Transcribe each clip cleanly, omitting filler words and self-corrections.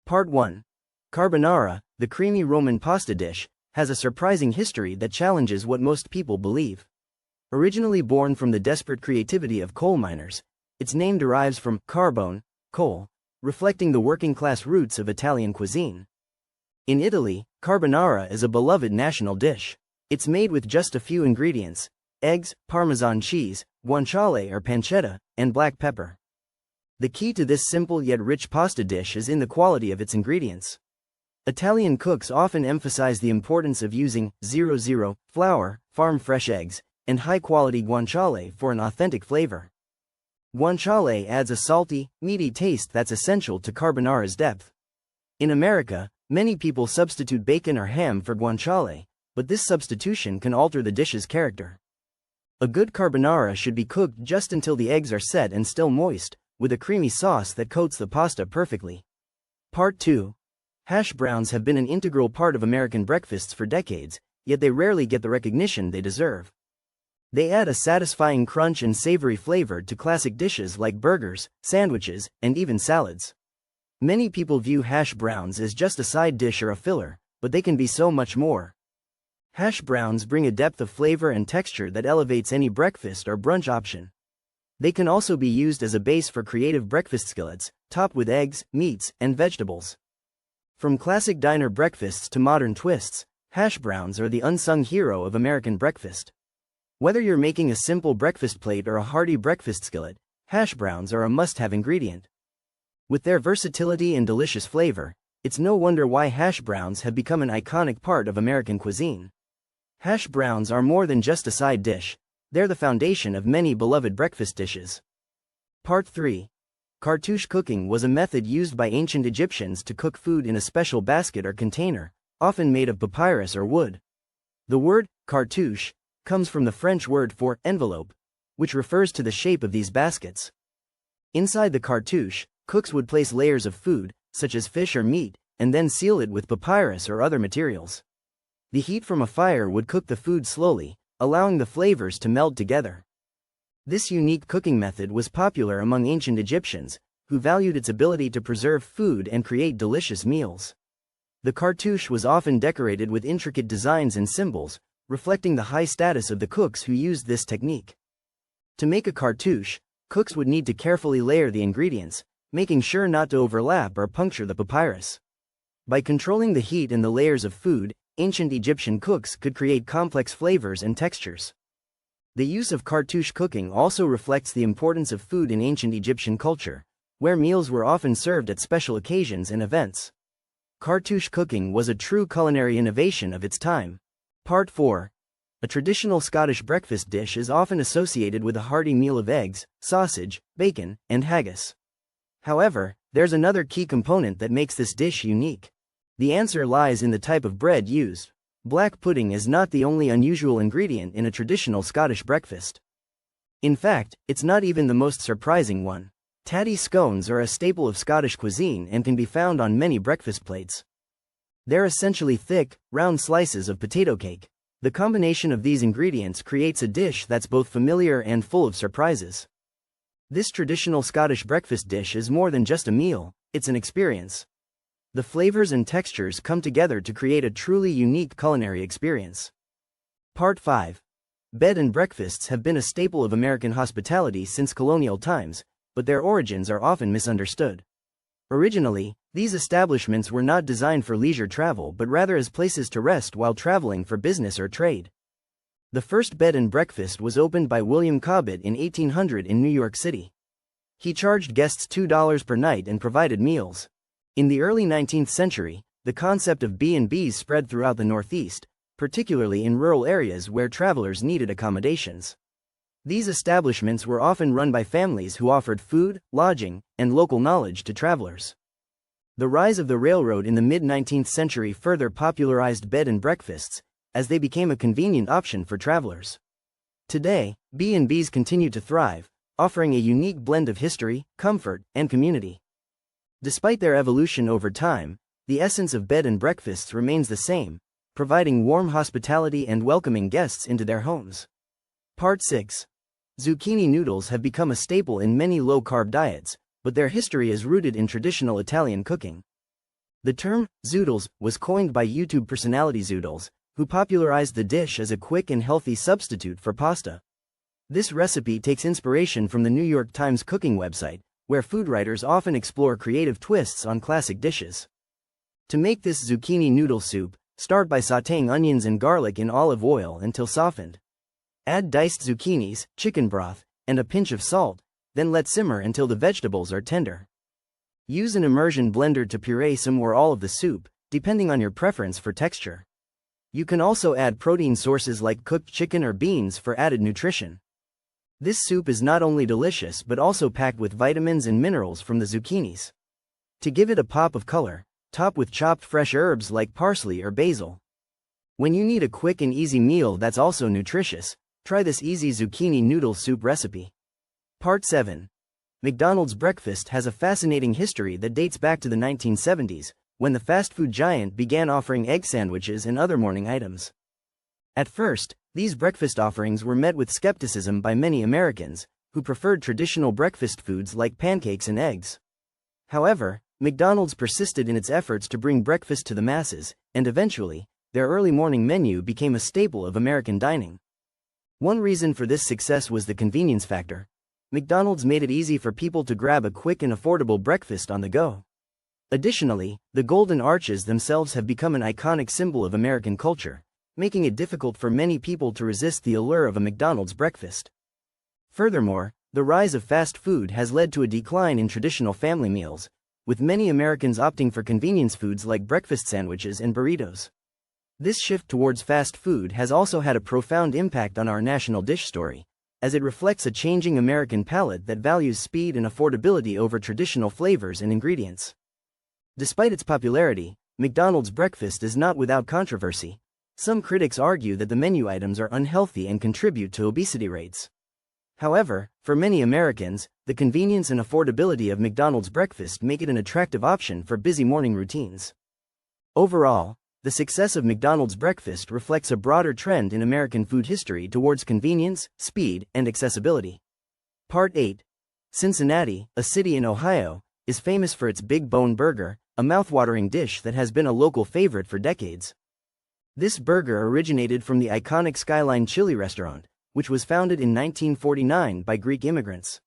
Part 1. Carbonara, the creamy Roman pasta dish, has a surprising history that challenges what most people believe. Originally born from the desperate creativity of coal miners, its name derives from carbone, coal, reflecting the working-class roots of Italian cuisine. In Italy, carbonara is a beloved national dish. It's made with just a few ingredients: eggs, Parmesan cheese, guanciale or pancetta, and black pepper. The key to this simple yet rich pasta dish is in the quality of its ingredients. Italian cooks often emphasize the importance of using 00 flour, farm-fresh eggs, and high-quality guanciale for an authentic flavor. Guanciale adds a salty, meaty taste that's essential to carbonara's depth. In America, many people substitute bacon or ham for guanciale, but this substitution can alter the dish's character. A good carbonara should be cooked just until the eggs are set and still moist, with a creamy sauce that coats the pasta perfectly. Part 2. Hash browns have been an integral part of American breakfasts for decades, yet they rarely get the recognition they deserve. They add a satisfying crunch and savory flavor to classic dishes like burgers, sandwiches, and even salads. Many people view hash browns as just a side dish or a filler, but they can be so much more. Hash browns bring a depth of flavor and texture that elevates any breakfast or brunch option. They can also be used as a base for creative breakfast skillets, topped with eggs, meats, and vegetables. From classic diner breakfasts to modern twists, hash browns are the unsung hero of American breakfast. Whether you're making a simple breakfast plate or a hearty breakfast skillet, hash browns are a must-have ingredient. With their versatility and delicious flavor, it's no wonder why hash browns have become an iconic part of American cuisine. Hash browns are more than just a side dish. They're the foundation of many beloved breakfast dishes. Part 3. Cartouche cooking was a method used by ancient Egyptians to cook food in a special basket or container, often made of papyrus or wood. The word cartouche comes from the French word for envelope, which refers to the shape of these baskets. Inside the cartouche, cooks would place layers of food, such as fish or meat, and then seal it with papyrus or other materials. The heat from a fire would cook the food slowly, allowing the flavors to meld together. This unique cooking method was popular among ancient Egyptians, who valued its ability to preserve food and create delicious meals. The cartouche was often decorated with intricate designs and symbols, reflecting the high status of the cooks who used this technique. To make a cartouche, cooks would need to carefully layer the ingredients, making sure not to overlap or puncture the papyrus. By controlling the heat and the layers of food, ancient Egyptian cooks could create complex flavors and textures. The use of cartouche cooking also reflects the importance of food in ancient Egyptian culture, where meals were often served at special occasions and events. Cartouche cooking was a true culinary innovation of its time. Part 4. A traditional Scottish breakfast dish is often associated with a hearty meal of eggs, sausage, bacon, and haggis. However, there's another key component that makes this dish unique. The answer lies in the type of bread used. Black pudding is not the only unusual ingredient in a traditional Scottish breakfast. In fact, it's not even the most surprising one. Tatty scones are a staple of Scottish cuisine and can be found on many breakfast plates. They're essentially thick, round slices of potato cake. The combination of these ingredients creates a dish that's both familiar and full of surprises. This traditional Scottish breakfast dish is more than just a meal, it's an experience. The flavors and textures come together to create a truly unique culinary experience. Part 5. Bed and breakfasts have been a staple of American hospitality since colonial times, but their origins are often misunderstood. Originally, these establishments were not designed for leisure travel but rather as places to rest while traveling for business or trade. The first bed and breakfast was opened by William Cobbett in 1800 in New York City. He charged guests $2 per night and provided meals. In the early 19th century, the concept of B&Bs spread throughout the Northeast, particularly in rural areas where travelers needed accommodations. These establishments were often run by families who offered food, lodging, and local knowledge to travelers. The rise of the railroad in the mid-19th century further popularized bed and breakfasts, as they became a convenient option for travelers. Today, B&Bs continue to thrive, offering a unique blend of history, comfort, and community. Despite their evolution over time, the essence of bed and breakfasts remains the same, providing warm hospitality and welcoming guests into their homes. Part 6. Zucchini noodles have become a staple in many low-carb diets, but their history is rooted in traditional Italian cooking. The term, zoodles, was coined by YouTube personality Zoodles, who popularized the dish as a quick and healthy substitute for pasta. This recipe takes inspiration from the New York Times cooking website, where food writers often explore creative twists on classic dishes. To make this zucchini noodle soup, start by sautéing onions and garlic in olive oil until softened. Add diced zucchinis, chicken broth, and a pinch of salt, then let simmer until the vegetables are tender. Use an immersion blender to puree some or all of the soup, depending on your preference for texture. You can also add protein sources like cooked chicken or beans for added nutrition. This soup is not only delicious but also packed with vitamins and minerals from the zucchinis. To give it a pop of color, top with chopped fresh herbs like parsley or basil. When you need a quick and easy meal that's also nutritious, try this easy zucchini noodle soup recipe. Part 7. McDonald's breakfast has a fascinating history that dates back to the 1970s, when the fast food giant began offering egg sandwiches and other morning items. At first, these breakfast offerings were met with skepticism by many Americans, who preferred traditional breakfast foods like pancakes and eggs. However, McDonald's persisted in its efforts to bring breakfast to the masses, and eventually, their early morning menu became a staple of American dining. One reason for this success was the convenience factor. McDonald's made it easy for people to grab a quick and affordable breakfast on the go. Additionally, the Golden Arches themselves have become an iconic symbol of American culture, making it difficult for many people to resist the allure of a McDonald's breakfast. Furthermore, the rise of fast food has led to a decline in traditional family meals, with many Americans opting for convenience foods like breakfast sandwiches and burritos. This shift towards fast food has also had a profound impact on our national dish story, as it reflects a changing American palate that values speed and affordability over traditional flavors and ingredients. Despite its popularity, McDonald's breakfast is not without controversy. Some critics argue that the menu items are unhealthy and contribute to obesity rates. However, for many Americans, the convenience and affordability of McDonald's breakfast make it an attractive option for busy morning routines. Overall, the success of McDonald's breakfast reflects a broader trend in American food history towards convenience, speed, and accessibility. Part 8. Cincinnati, a city in Ohio, is famous for its Big Bone Burger, a mouthwatering dish that has been a local favorite for decades. This burger originated from the iconic Skyline Chili restaurant, which was founded in 1949 by Greek immigrants.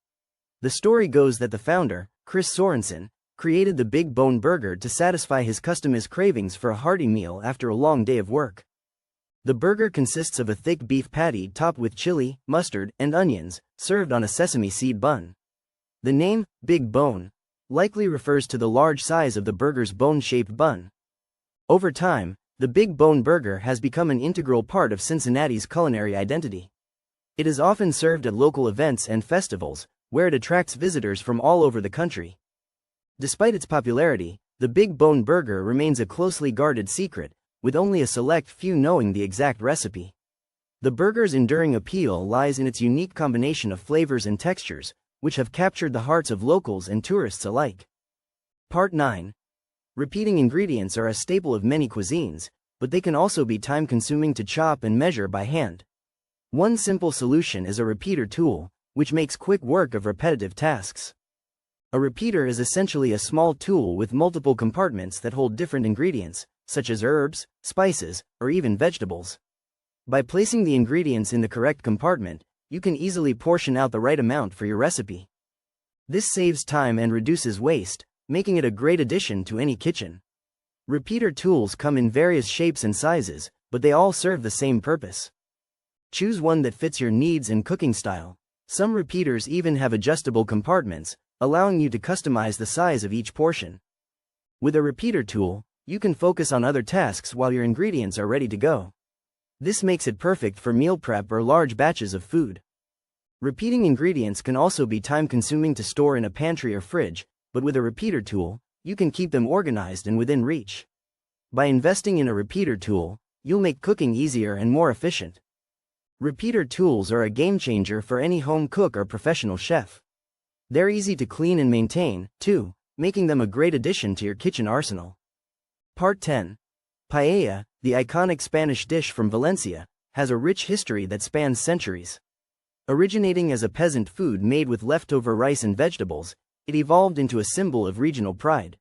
The story goes that the founder, Chris Sorensen, created the Big Bone Burger to satisfy his customers' cravings for a hearty meal after a long day of work. The burger consists of a thick beef patty topped with chili, mustard, and onions, served on a sesame seed bun. The name, Big Bone, likely refers to the large size of the burger's bone-shaped bun. Over time, the Big Bone Burger has become an integral part of Cincinnati's culinary identity. It is often served at local events and festivals, where it attracts visitors from all over the country. Despite its popularity, the Big Bone Burger remains a closely guarded secret, with only a select few knowing the exact recipe. The burger's enduring appeal lies in its unique combination of flavors and textures, which have captured the hearts of locals and tourists alike. Part 9. Repeating ingredients are a staple of many cuisines, but they can also be time-consuming to chop and measure by hand. One simple solution is a repeater tool, which makes quick work of repetitive tasks. A repeater is essentially a small tool with multiple compartments that hold different ingredients, such as herbs, spices, or even vegetables. By placing the ingredients in the correct compartment, you can easily portion out the right amount for your recipe. This saves time and reduces waste, making it a great addition to any kitchen. Repeater tools come in various shapes and sizes, but they all serve the same purpose. Choose one that fits your needs and cooking style. Some repeaters even have adjustable compartments, allowing you to customize the size of each portion. With a repeater tool, you can focus on other tasks while your ingredients are ready to go. This makes it perfect for meal prep or large batches of food. Repeating ingredients can also be time-consuming to store in a pantry or fridge, but with a repeater tool, you can keep them organized and within reach. By investing in a repeater tool, you'll make cooking easier and more efficient. Repeater tools are a game-changer for any home cook or professional chef. They're easy to clean and maintain, too, making them a great addition to your kitchen arsenal. Part 10. Paella, the iconic Spanish dish from Valencia, has a rich history that spans centuries. Originating as a peasant food made with leftover rice and vegetables, it evolved into a symbol of regional pride.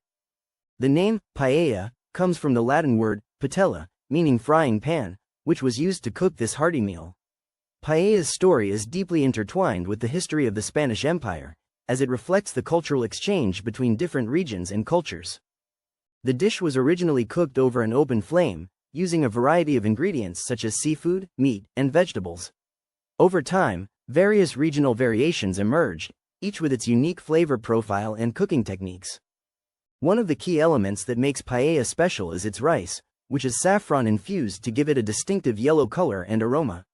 The name, paella, comes from the Latin word, patella, meaning frying pan, which was used to cook this hearty meal. Paella's story is deeply intertwined with the history of the Spanish Empire, as it reflects the cultural exchange between different regions and cultures. The dish was originally cooked over an open flame, using a variety of ingredients such as seafood, meat, and vegetables. Over time, various regional variations emerged, each with its unique flavor profile and cooking techniques. One of the key elements that makes paella special is its rice, which is saffron infused to give it a distinctive yellow color and aroma.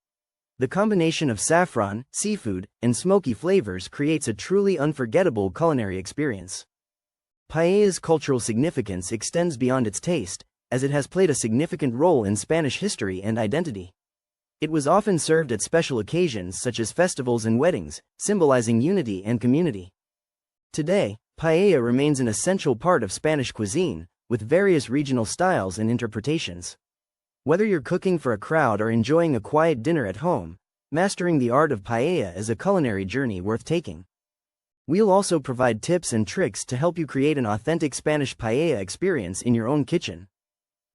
The combination of saffron, seafood, and smoky flavors creates a truly unforgettable culinary experience. Paella's cultural significance extends beyond its taste, as it has played a significant role in Spanish history and identity. It was often served at special occasions such as festivals and weddings, symbolizing unity and community. Today, paella remains an essential part of Spanish cuisine, with various regional styles and interpretations. Whether you're cooking for a crowd or enjoying a quiet dinner at home, mastering the art of paella is a culinary journey worth taking. We'll also provide tips and tricks to help you create an authentic Spanish paella experience in your own kitchen.